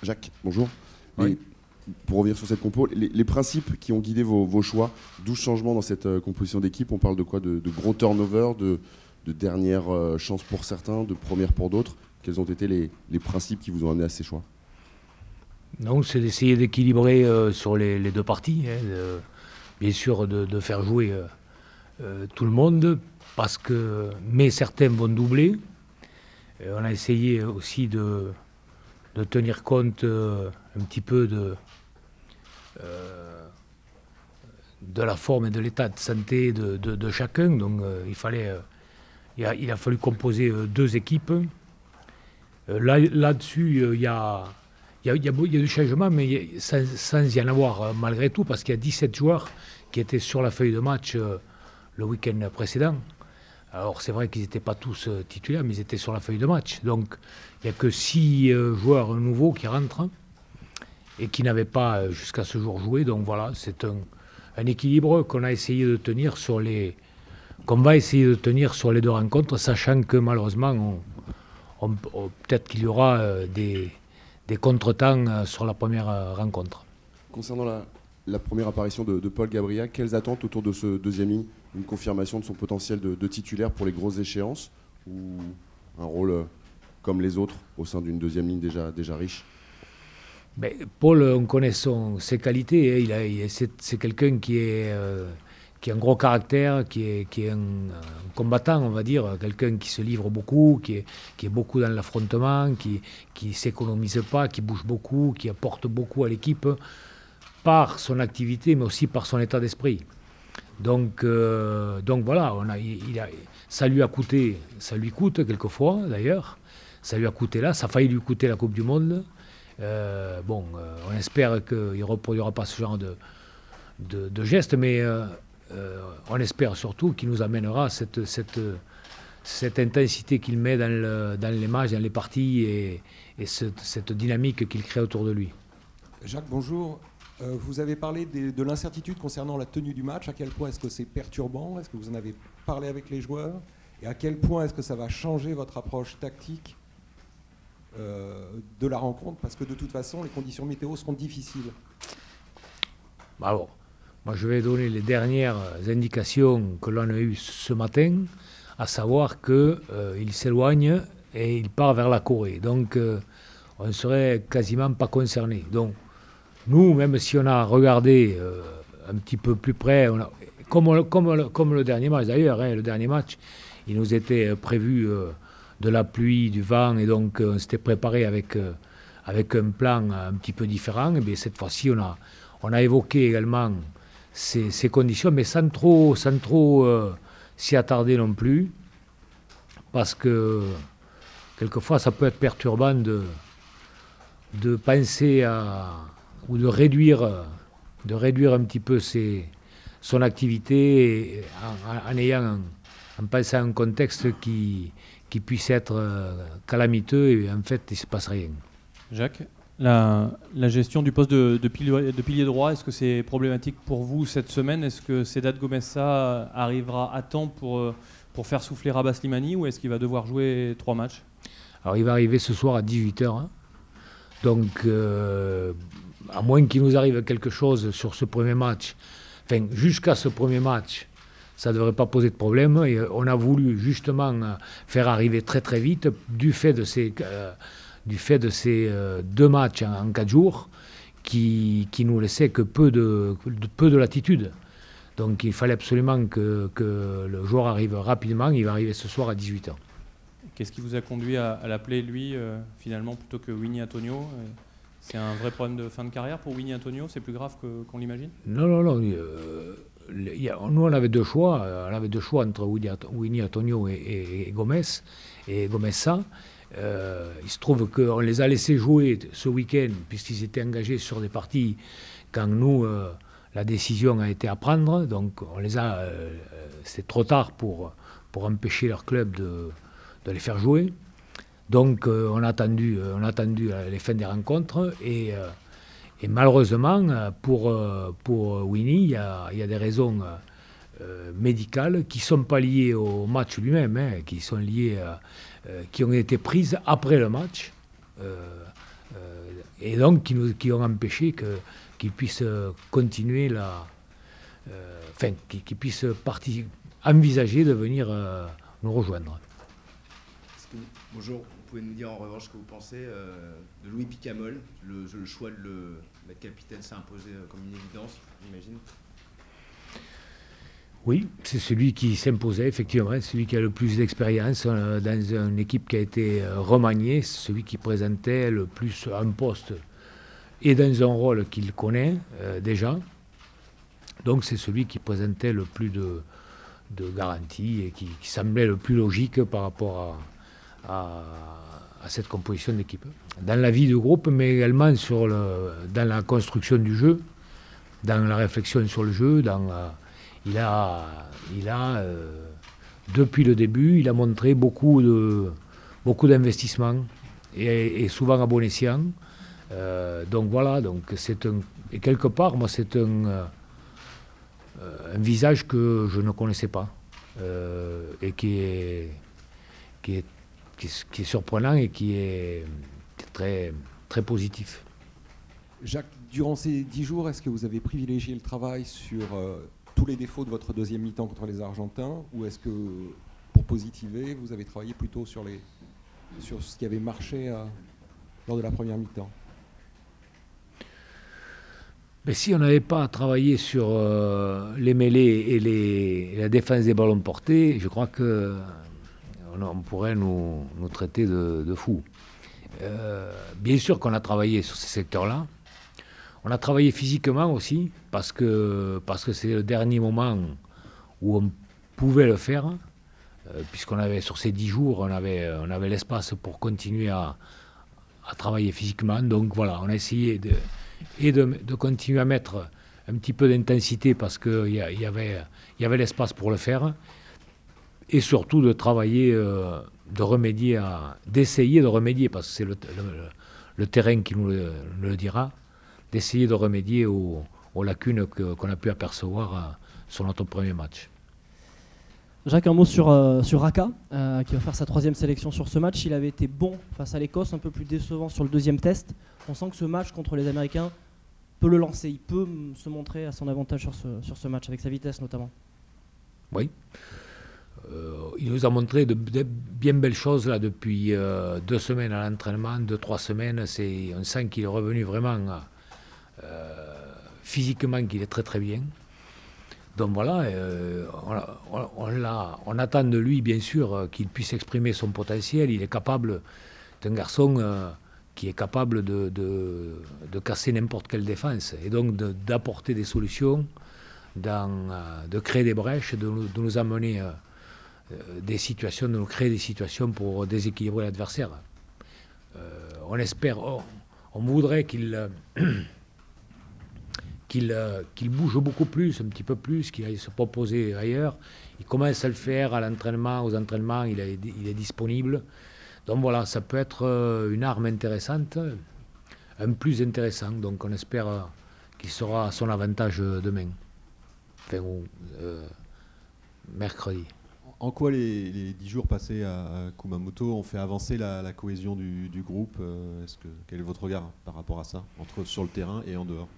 Jacques, bonjour. Oui. Pour revenir sur cette compo, les principes qui ont guidé vos choix, 12 changements dans cette composition d'équipe, on parle de quoi? De gros turnover, de dernière chance pour certains, de première pour d'autres. Quels ont été les principes qui vous ont amené à ces choix? Non, c'est d'essayer d'équilibrer sur les deux parties, hein, bien sûr de faire jouer tout le monde, mais certains vont doubler. On a essayé aussi de tenir compte un petit peu de la forme et de l'état de santé de chacun. Donc il a fallu composer deux équipes. Là-dessus, il y a du changement, mais sans y en avoir malgré tout, parce qu'il y a 17 joueurs qui étaient sur la feuille de match le week-end précédent. Alors c'est vrai qu'ils n'étaient pas tous titulaires, mais ils étaient sur la feuille de match. Donc il n'y a que 6 joueurs nouveaux qui rentrent et qui n'avaient pas jusqu'à ce jour joué. Donc voilà, c'est un équilibre qu'on a essayé de tenir qu'on va essayer de tenir sur les deux rencontres, sachant que malheureusement, peut-être qu'il y aura des contretemps sur la première rencontre. Concernant la première apparition de Paul Gabriel, quelles attentes autour de ce deuxième ligne? Une confirmation de son potentiel de titulaire pour les grosses échéances, ou un rôle comme les autres au sein d'une deuxième ligne déjà riche? Ben, Paul, on connaît ses qualités. Hein. C'est quelqu'un qui a un gros caractère, qui est un combattant, on va dire, quelqu'un qui se livre beaucoup, qui est beaucoup dans l'affrontement, qui ne s'économise pas, qui bouge beaucoup, qui apporte beaucoup à l'équipe par son activité, mais aussi par son état d'esprit. Donc voilà, ça lui coûte quelquefois d'ailleurs, ça lui a coûté là, ça a failli lui coûter la Coupe du Monde. On espère qu'il ne reproduira pas ce genre de geste, mais on espère surtout qu'il nous amènera cette intensité qu'il met dans les matchs, dans les parties, et cette dynamique qu'il crée autour de lui. Jacques, bonjour. Vous avez parlé de l'incertitude concernant la tenue du match. À quel point est-ce que c'est perturbant? Est-ce que vous en avez parlé avec les joueurs? Et à quel point est-ce que ça va changer votre approche tactique de la rencontre? Parce que de toute façon, les conditions météo seront difficiles. Alors, moi je vais donner les dernières indications que l'on a eues ce matin, à savoir qu'il s'éloigne et il part vers la Corée. Donc on ne serait quasiment pas concerné. Donc nous, même si on a regardé un petit peu plus près, comme le dernier match d'ailleurs, hein, le dernier match, il nous était prévu de la pluie, du vent, et donc on s'était préparé avec un plan un petit peu différent. Et bien, cette fois-ci, on a évoqué également ces conditions, mais sans trop s'y attarder non plus, parce que quelquefois ça peut être perturbant de penser ou de réduire un petit peu son activité en pensant à un contexte qui puisse être calamiteux, et en fait il ne se passe rien. Jacques, la gestion du poste de pilier droit, est-ce que c'est problématique pour vous cette semaine? Est-ce que Sedat Gomessa arrivera à temps pour faire souffler Rabah Slimani, ou est-ce qu'il va devoir jouer 3 matchs? Alors il va arriver ce soir à 18h, hein. Donc à moins qu'il nous arrive quelque chose sur ce premier match, enfin jusqu'à ce premier match, ça ne devrait pas poser de problème. Et on a voulu justement faire arriver très très vite, du fait de ces 2 matchs en 4 jours, qui nous laissaient que peu de latitude. Donc il fallait absolument que le joueur arrive rapidement. Il va arriver ce soir à 18h. Qu'est-ce qui vous a conduit à l'appeler lui finalement plutôt que Winnie Antonio? C'est un vrai problème de fin de carrière pour Winnie Antonio? C'est plus grave qu'on l'imagine? Non. Nous, on avait 2 choix. On avait 2 choix entre Winnie Antonio et Gomez et Gomessa. Il se trouve qu'on les a laissés jouer ce week-end, puisqu'ils étaient engagés sur des parties quand nous, la décision a été à prendre. Donc c'est trop tard pour empêcher leur club de les faire jouer. Donc on a attendu les fins des rencontres, et malheureusement pour Winnie, il y a des raisons médicales qui ne sont pas liées au match lui-même, hein, qui ont été prises après le match. et donc qui ont empêché qu'ils puissent continuer qu'ils puissent envisager de venir nous rejoindre. Bonjour, vous pouvez nous dire en revanche ce que vous pensez de Louis Picamol, le choix de le mettre capitaine s'est imposé comme une évidence, j'imagine. Oui, c'est celui qui s'imposait, effectivement, celui qui a le plus d'expérience dans une équipe qui a été remaniée, celui qui présentait le plus un poste et dans un rôle qu'il connaît déjà. Donc c'est celui qui présentait le plus de garanties et qui semblait le plus logique par rapport à cette composition d'équipe. Dans la vie du groupe, mais également dans la construction du jeu, dans la réflexion sur le jeu, il a depuis le début, il a montré beaucoup d'investissements et souvent à bon escient. Donc voilà, et quelque part, moi, c'est un visage que je ne connaissais pas et qui est surprenant et qui est très, très positif. Jacques, durant ces 10 jours, est-ce que vous avez privilégié le travail sur tous les défauts de votre deuxième mi-temps contre les Argentins, ou est-ce que, pour positiver, vous avez travaillé plutôt sur ce qui avait marché lors de la première mi-temps? Mais si on n'avait pas travaillé sur les mêlées et la défense des ballons portés, je crois qu'on pourrait nous traiter de fous. Bien sûr qu'on a travaillé sur ces secteurs-là. On a travaillé physiquement aussi, parce que c'est le dernier moment où on pouvait le faire, puisqu'on avait, sur ces 10 jours, on avait l'espace pour continuer à travailler physiquement. Donc voilà, on a essayé de continuer à mettre un petit peu d'intensité, parce qu'il y avait l'espace pour le faire, et surtout de travailler, d'essayer de remédier, parce que c'est le terrain qui nous le dira, d'essayer de remédier aux lacunes qu'on a pu apercevoir sur notre premier match. Jacques, un mot sur Raka, qui va faire sa 3e sélection sur ce match. Il avait été bon face à l'Écosse, un peu plus décevant sur le deuxième test. On sent que ce match contre les Américains peut le lancer. Il peut se montrer à son avantage sur ce match, avec sa vitesse notamment. Oui. Il nous a montré de bien belles choses là depuis 2 semaines à l'entraînement, 2-3 semaines. On sent qu'il est revenu vraiment physiquement, qu'il est très très bien. Donc voilà, on attend de lui bien sûr qu'il puisse exprimer son potentiel. Il est capable, d'un garçon qui est capable de casser n'importe quelle défense, et donc d'apporter des solutions, de créer des brèches, de nous amener des situations, de nous créer des situations pour déséquilibrer l'adversaire. On espère, on voudrait qu'il bouge beaucoup plus, un petit peu plus, qu'il aille se proposer ailleurs. Il commence à le faire à l'entraînement, aux entraînements, il est disponible. Donc voilà, ça peut être une arme intéressante, un plus intéressant. Donc on espère qu'il sera à son avantage demain, enfin, mercredi. En quoi les 10 jours passés à Kumamoto ont fait avancer la cohésion du groupe? Quel est votre regard par rapport à ça, sur le terrain et en dehors?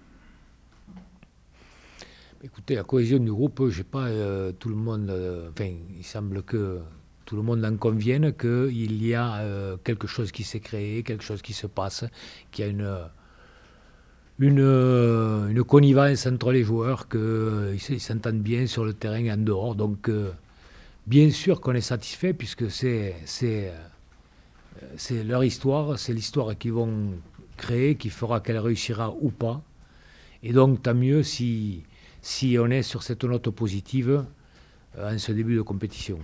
Écoutez, la cohésion du groupe, j'ai pas tout le monde. Il semble que tout le monde en convienne qu'il y a quelque chose qui s'est créé, quelque chose qui se passe, qu'il y a une connivence entre les joueurs, qu'ils s'entendent bien sur le terrain et en dehors. Donc, bien sûr qu'on est satisfait, puisque c'est leur histoire, c'est l'histoire qu'ils vont créer, qui fera qu'elle réussira ou pas. Et donc, tant mieux si on est sur cette note positive en ce début de compétition.